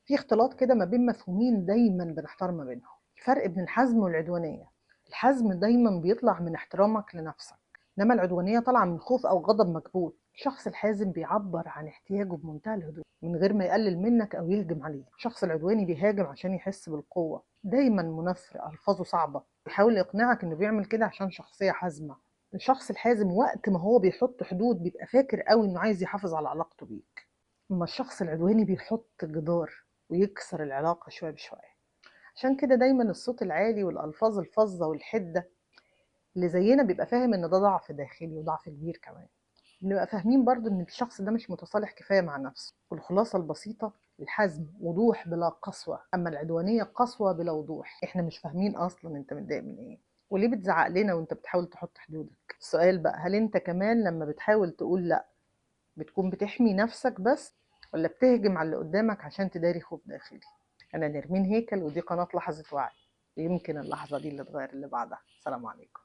في اختلاط كده ما بين مفهومين دايما بنحتار ما بينهم. الفرق بين الحزم والعدوانية: الحزم دايما بيطلع من احترامك لنفسك، انما العدوانية طالعة من خوف او غضب مكبوت. الشخص الحازم بيعبر عن احتياجه بمنتهى الهدوء من غير ما يقلل منك او يهجم عليك. الشخص العدواني بيهاجم عشان يحس بالقوة، دايما منفر، الفاظه صعبة، بيحاول يقنعك انه بيعمل كده عشان شخصية حازمة. الشخص الحازم وقت ما هو بيحط حدود بيبقى فاكر قوي انه عايز يحافظ على علاقته بيك، اما الشخص العدواني بيحط جدار ويكسر العلاقة شوية بشوية. عشان كده دايما الصوت العالي والألفاظ الفظة والحدة، اللي زينا بيبقى فاهم إن ده ضعف داخلي وضعف كبير كمان. بنبقى فاهمين برضو إن الشخص ده مش متصالح كفاية مع نفسه. والخلاصة البسيطة: الحزم وضوح بلا قسوة، أما العدوانية قسوة بلا وضوح. إحنا مش فاهمين أصلا أنت متضايق من إيه، وليه بتزعق لنا وأنت بتحاول تحط حدودك. السؤال بقى: هل أنت كمان لما بتحاول تقول لأ بتكون بتحمي نفسك بس، ولا بتهجم على اللي قدامك عشان تداري خوف داخلي؟ أنا نرمين هيكل، ودي قناة لحظة وعي، ويمكن اللحظة دي اللي تغير اللي بعدها. سلام عليكم.